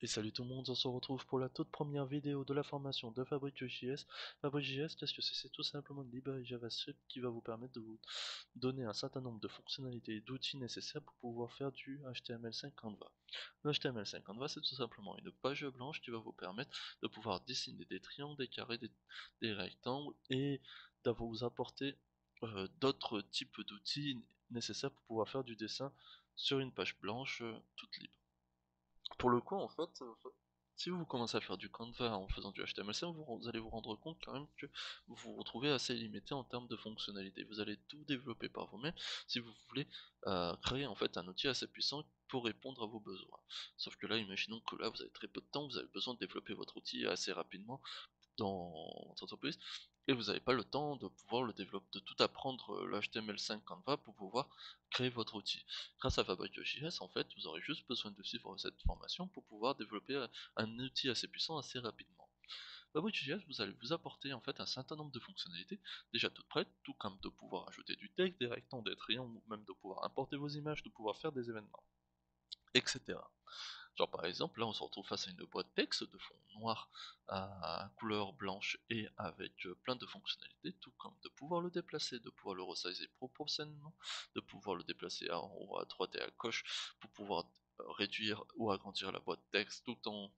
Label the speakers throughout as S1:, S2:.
S1: Et salut tout le monde, on se retrouve pour la toute première vidéo de la formation de Fabric.js. Fabric.js, qu'est-ce que c'est? C'est tout simplement une librairie JavaScript qui va vous permettre de vous donner un certain nombre de fonctionnalités et d'outils nécessaires pour pouvoir faire du HTML5 Canva. Le HTML5 Canva, c'est tout simplement une page blanche qui va vous permettre de pouvoir dessiner des triangles, des carrés, des rectangles et d'avoir vous apporter d'autres types d'outils nécessaires pour pouvoir faire du dessin sur une page blanche toute libre. Pour le coup, en fait, si vous commencez à faire du Canva en faisant du HTML5, vous allez vous rendre compte quand même que vous vous retrouvez assez limité en termes de fonctionnalités. Vous allez tout développer par vous-même si vous voulez créer en fait un outil assez puissant pour répondre à vos besoins. Sauf que là, imaginons que là, vous avez très peu de temps, vous avez besoin de développer votre outil assez rapidement dans votre entreprise, et vous n'avez pas le temps de pouvoir le développer, de tout apprendre le HTML5 Canva pour pouvoir créer votre outil. Grâce à Fabric.js, en fait, vous aurez juste besoin de suivre cette formation pour pouvoir développer un outil assez puissant assez rapidement. Fabric.js, vous allez vous apporter en fait un certain nombre de fonctionnalités déjà toutes prêtes, tout comme de pouvoir ajouter du texte, des rectangles, des triangles, ou même de pouvoir importer vos images, de pouvoir faire des événements, etc. Genre par exemple, là on se retrouve face à une boîte texte de fond noir à couleur blanche et avec plein de fonctionnalités, tout comme de pouvoir le déplacer, de pouvoir le resizer proportionnellement, de pouvoir le déplacer en haut, à droite et à gauche pour pouvoir réduire ou agrandir la boîte texte tout en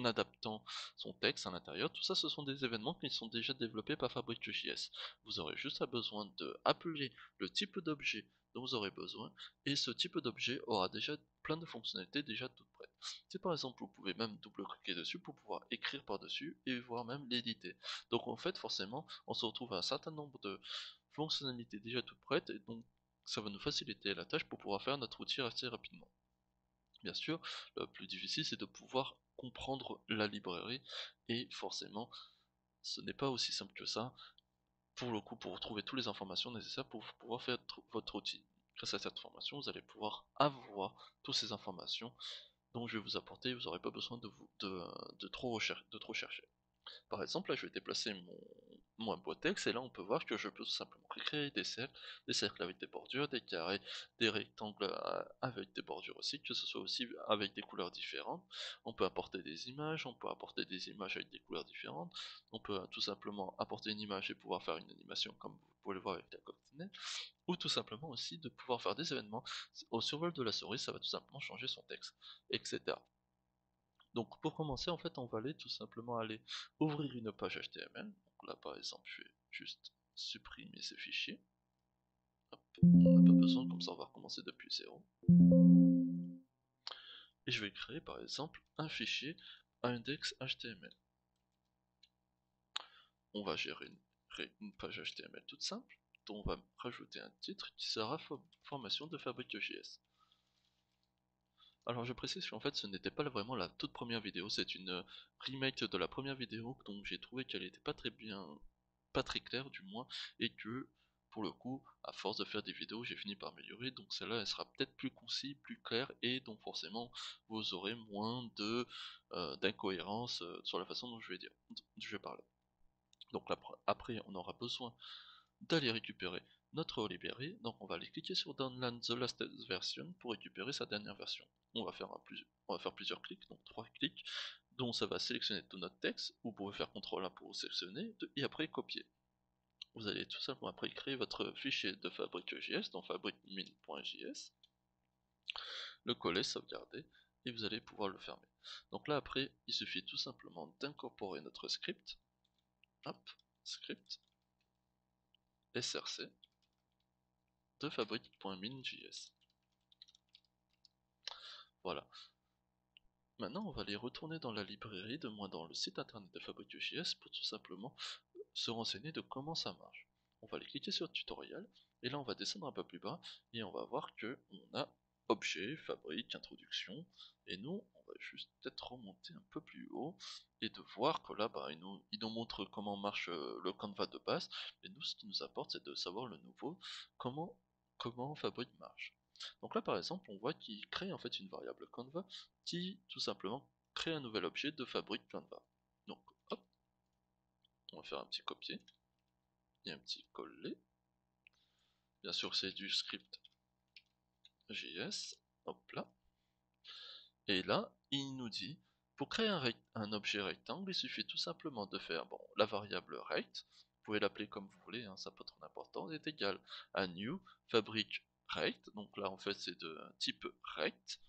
S1: adaptant son texte à l'intérieur. Tout ça, ce sont des événements qui sont déjà développés par Fabric.js. Vous aurez juste besoin de appeler le type d'objet dont vous aurez besoin, et ce type d'objet aura déjà plein de fonctionnalités déjà toutes prêtes. Si par exemple vous pouvez même double-cliquer dessus pour pouvoir écrire par-dessus et voire même l'éditer. Donc en fait forcément on se retrouve à un certain nombre de fonctionnalités déjà toutes prêtes, et donc ça va nous faciliter la tâche pour pouvoir faire notre outil assez rapidement. Bien sûr, le plus difficile c'est de pouvoir comprendre la librairie, et forcément ce n'est pas aussi simple que ça pour le coup, pour retrouver toutes les informations nécessaires pour pouvoir faire votre outil. Grâce à cette formation, vous allez pouvoir avoir toutes ces informations dont je vais vous apporter, vous n'aurez pas besoin de trop chercher. Par exemple, là je vais déplacer mon boîte texte, et là on peut voir que je peux tout simplement créer des cercles avec des bordures, des carrés, des rectangles avec des bordures aussi, que ce soit aussi avec des couleurs différentes. On peut apporter des images, on peut apporter des images avec des couleurs différentes, on peut tout simplement apporter une image et pouvoir faire une animation comme vous pouvez le voir avec la coccinelle, ou tout simplement aussi de pouvoir faire des événements. Au survol de la souris, ça va tout simplement changer son texte, etc. Donc pour commencer, en fait, on va aller tout simplement ouvrir une page HTML. Donc là, par exemple, je vais juste supprimer ces fichiers. Hop, on n'a pas besoin, comme ça on va recommencer depuis zéro. Et je vais créer par exemple un fichier index.html. On va gérer une page HTML toute simple, dont on va rajouter un titre qui sera formation de Fabric.js. Alors je précise qu'en fait ce n'était pas vraiment la toute première vidéo, c'est une remake de la première vidéo, donc j'ai trouvé qu'elle était pas très bien, pas très claire du moins, et que pour le coup, à force de faire des vidéos, j'ai fini par améliorer, donc celle-là elle sera peut-être plus concise, plus claire, et donc forcément vous aurez moins de d'incohérence sur la façon dont je vais parler. Donc là, après on aura besoin d'aller récupérer notre librairie, donc on va aller cliquer sur Download the latest version pour récupérer sa dernière version. On va faire plusieurs clics, donc 3 clics, dont ça va sélectionner tout notre texte. Vous pouvez faire CTRL 1 pour sélectionner, et après copier. Vous allez tout simplement après créer votre fichier de Fabric.js dans fabricmin.js, le coller, sauvegarder, et vous allez pouvoir le fermer. Donc là après, il suffit tout simplement d'incorporer notre script, hop, script, src, de fabric.min.js. Voilà. Maintenant, on va aller retourner dans la librairie, de moins dans le site internet de Fabric.js, pour tout simplement se renseigner de comment ça marche. On va aller cliquer sur tutoriel, et là on va descendre un peu plus bas, et on va voir que on a objet, fabrique, introduction, et nous, on va juste peut-être remonter un peu plus haut, et de voir que là, bah, il nous montre comment marche le Canva de base, et nous, ce qui nous apporte, c'est de savoir le nouveau, comment Fabric marche. Donc là par exemple on voit qu'il crée en fait une variable Canva qui tout simplement crée un nouvel objet de fabrique Canva. Donc hop, on va faire un petit copier et un petit coller. Bien sûr c'est du script JS, hop là. Et là il nous dit Pour créer un objet rectangle, il suffit tout simplement de faire la variable rect, vous pouvez l'appeler comme vous voulez, hein, ça n'a pas trop d'importance, est égal à new fabric rect, donc là en fait c'est de type rect,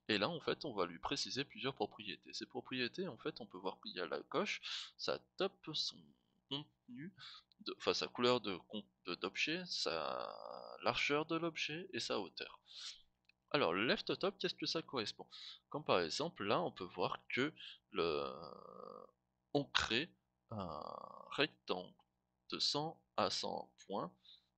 S1: et là en fait on va lui préciser plusieurs propriétés. Ces propriétés en fait on peut voir qu'il y a la gauche, ça top son contenu, enfin sa couleur d'objet, sa largeur de l'objet et sa hauteur. Alors, le left top, qu'est-ce que ça correspond? Comme par exemple, là, on peut voir que on crée un rectangle de 100 à 100 points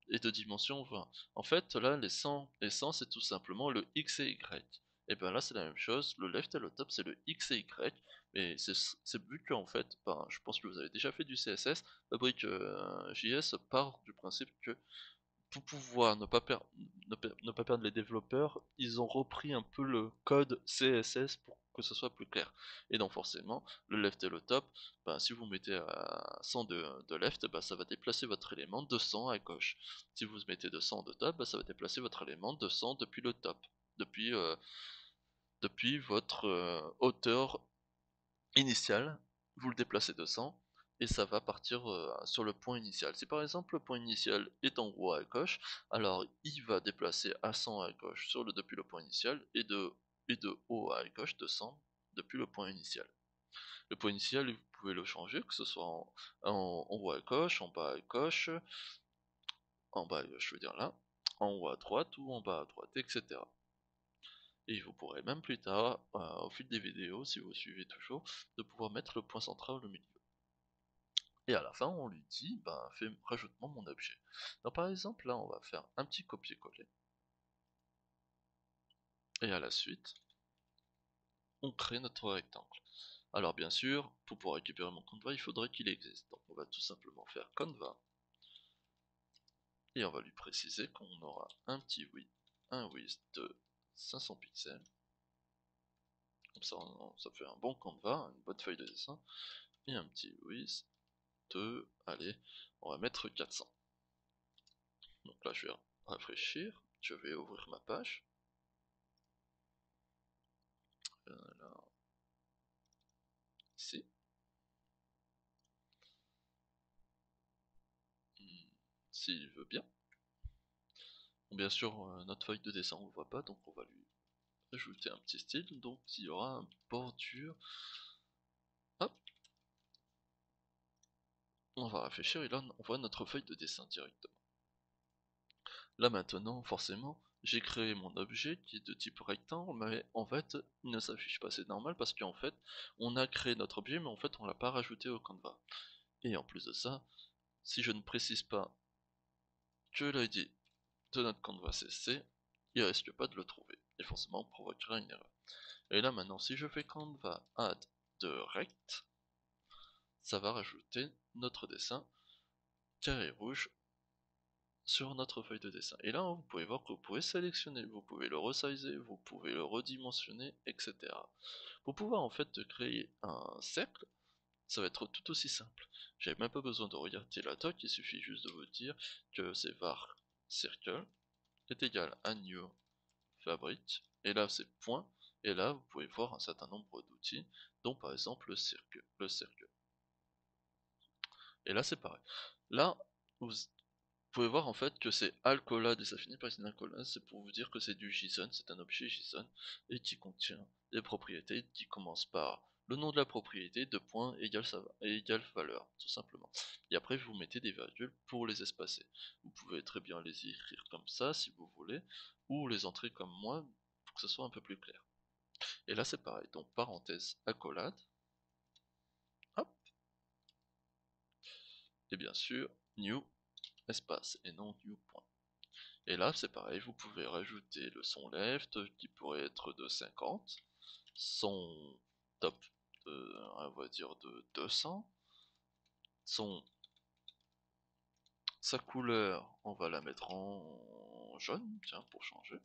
S1: et de dimension 20. En fait, là, les 100 c'est tout simplement le X et Y. Et bien là, c'est la même chose, le left et le top, c'est le X et Y. Mais c'est vu qu'en fait, je pense que vous avez déjà fait du CSS, Fabric JS part du principe que pour pouvoir ne pas perdre les développeurs, ils ont repris un peu le code CSS pour que ce soit plus clair. Et donc forcément, le left et le top, si vous mettez à 100 de left, ça va déplacer votre élément de 100 à gauche. Si vous mettez de 100 de top, ça va déplacer votre élément de 100 depuis le top, depuis, depuis votre hauteur initiale, vous le déplacez de 100 et ça va partir sur le point initial. Si par exemple le point initial est en haut à gauche, alors il va déplacer à 100 à gauche depuis le point initial et de haut à gauche de 100 depuis le point initial. Le point initial, vous pouvez le changer, que ce soit en haut à gauche, en bas à gauche, en bas à gauche, je veux dire là, en haut à droite ou en bas à droite, etc. Et vous pourrez même plus tard, au fil des vidéos, si vous suivez toujours, de pouvoir mettre le point central au milieu. Et à la fin, on lui dit, rajoute-moi mon objet. Donc par exemple, là, on va faire un petit copier-coller. Et à la suite, on crée notre rectangle. Alors bien sûr, pour pouvoir récupérer mon canvas, il faudrait qu'il existe. Donc on va tout simplement faire canvas. Et on va lui préciser qu'on aura un width de 500 pixels. Comme ça, ça fait un bon canvas, une bonne feuille de dessin. Et un petit width de, allez, on va mettre 400. Donc là, je vais rafraîchir, je vais ouvrir ma page. Là, ici. S'il veut bien. Bon, bien sûr, notre feuille de dessin on le voit pas, donc on va lui ajouter un petit style. Donc il y aura une bordure. Hop, on va réfléchir et là on voit notre feuille de dessin directement. Là maintenant, forcément, j'ai créé mon objet qui est de type rectangle, mais en fait, il ne s'affiche pas. C'est normal parce qu'en fait, on a créé notre objet, mais en fait, on l'a pas rajouté au canvas. Et en plus de ça, si je ne précise pas que l'ID de notre canvas CC, il risque pas de le trouver. Et forcément, on provoquera une erreur. Et là maintenant, si je fais canvas add de rect, ça va rajouter notre dessin carré rouge sur notre feuille de dessin. Et là, vous pouvez voir que vous pouvez sélectionner, vous pouvez le resizer, vous pouvez le redimensionner, etc. Pour pouvoir en fait créer un cercle, ça va être tout aussi simple. J'avais même pas besoin de regarder la doc, il suffit juste de vous dire que c'est var circle est égal à new fabric, et là c'est point, et là vous pouvez voir un certain nombre d'outils, dont par exemple le cercle. Et là c'est pareil. Là, vous pouvez voir en fait que c'est alcolade et ça finit par une alcolade, c'est pour vous dire que c'est du JSON, c'est un objet JSON et qui contient des propriétés qui commencent par le nom de la propriété, de points égale valeur, tout simplement. Et après vous mettez des virgules pour les espacer. Vous pouvez très bien les écrire comme ça si vous voulez, ou les entrer comme moi pour que ce soit un peu plus clair. Et là c'est pareil, donc parenthèse accolade, hop, et bien sûr new espace et non new point. Et là, c'est pareil, vous pouvez rajouter le son left qui pourrait être de 50, son top, on va dire de 200, sa couleur, on va la mettre en jaune, tiens, pour changer.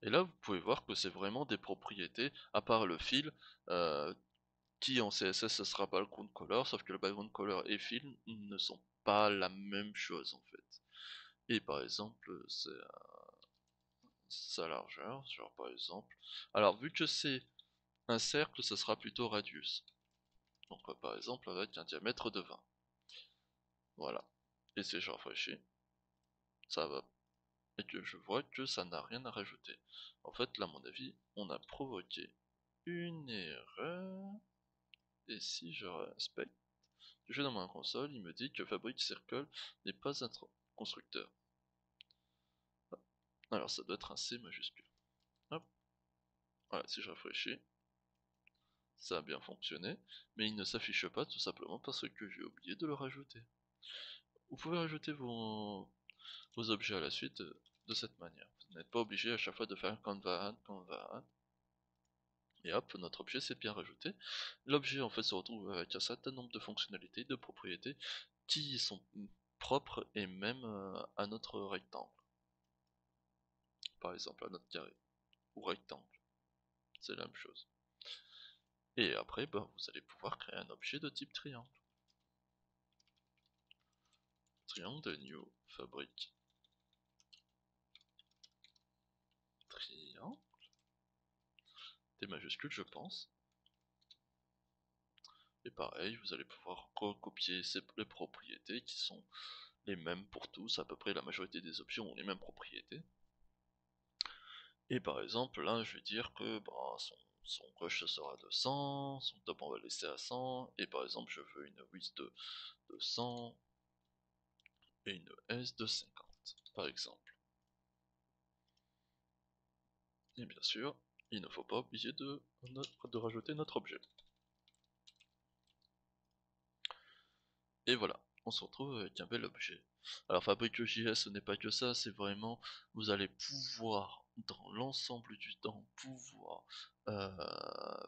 S1: Et là, vous pouvez voir que c'est vraiment des propriétés, à part le fil, qui en CSS ce sera background color, sauf que le background color et fil ne sont pas la même chose en fait. Et par exemple, c'est sa largeur, genre par exemple. Alors vu que c'est Un cercle, ce sera plutôt radius. Donc par exemple avec un diamètre de 20. Voilà. Et si je rafraîchis, ça va. Et que je vois que ça n'a rien à rajouter. En fait, là, à mon avis, on a provoqué une erreur. Et si je respecte, je vais dans ma console, il me dit que Fabric Circle n'est pas un constructeur. Alors ça doit être un C majuscule. Hop. Voilà, si je rafraîchis, ça a bien fonctionné, mais il ne s'affiche pas tout simplement parce que j'ai oublié de le rajouter. Vous pouvez rajouter vos objets à la suite de cette manière. Vous n'êtes pas obligé à chaque fois de faire canva add, et hop, notre objet s'est bien rajouté. L'objet en fait se retrouve avec un certain nombre de fonctionnalités, de propriétés qui sont propres et même à notre rectangle. Par exemple à notre carré ou rectangle, c'est la même chose. Et après, vous allez pouvoir créer un objet de type triangle. Triangle new fabric. Triangle. T majuscule, je pense. Et pareil, vous allez pouvoir recopier les propriétés qui sont les mêmes pour tous, à peu près la majorité des objets ont les mêmes propriétés. Et par exemple, là, je vais dire que son rush sera de 100, son top on va le laisser à 100, et par exemple, je veux une width de 100 et une S de 50, par exemple. Et bien sûr, il ne faut pas oublier de rajouter notre objet. Et voilà, on se retrouve avec un bel objet. Alors Fabric.js, ce n'est pas que ça, c'est vraiment, vous allez pouvoir, dans l'ensemble du temps, pouvoir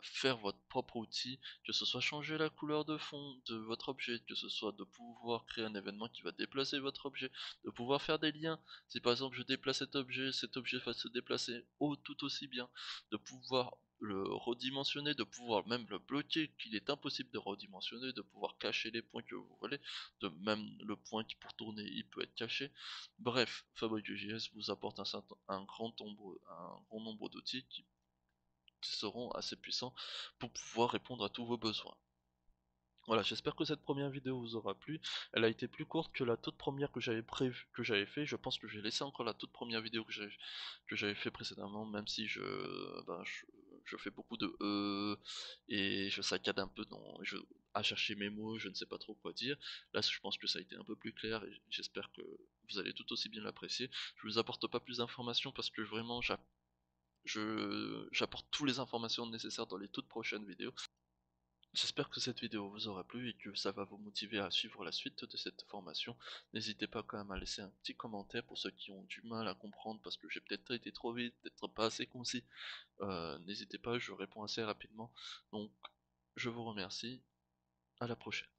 S1: faire votre propre outil, que ce soit changer la couleur de fond de votre objet, que ce soit de pouvoir créer un événement qui va déplacer votre objet, de pouvoir faire des liens. Si par exemple je déplace cet objet va se déplacer tout aussi bien, de pouvoir le redimensionner, de pouvoir même le bloquer, qu'il est impossible de redimensionner, de pouvoir cacher les points que vous voulez, de même le point qui pour tourner il peut être caché. Bref, Fabric.js vous apporte un grand nombre d'outils qui seront assez puissants pour pouvoir répondre à tous vos besoins. Voilà, j'espère que cette première vidéo vous aura plu. Elle a été plus courte que la toute première que j'avais fait. Je pense que j'ai laissé encore la toute première vidéo que j'avais fait précédemment, même si je fais beaucoup de et je saccade un peu à chercher mes mots, je ne sais pas trop quoi dire. Là, je pense que ça a été un peu plus clair et j'espère que vous allez tout aussi bien l'apprécier. Je vous apporte pas plus d'informations parce que vraiment j'apporte toutes les informations nécessaires dans les toutes prochaines vidéos. J'espère que cette vidéo vous aura plu et que ça va vous motiver à suivre la suite de cette formation. N'hésitez pas quand même à laisser un petit commentaire pour ceux qui ont du mal à comprendre parce que j'ai peut-être été trop vite, peut-être pas assez concis. N'hésitez pas, je réponds assez rapidement. Donc, je vous remercie, à la prochaine.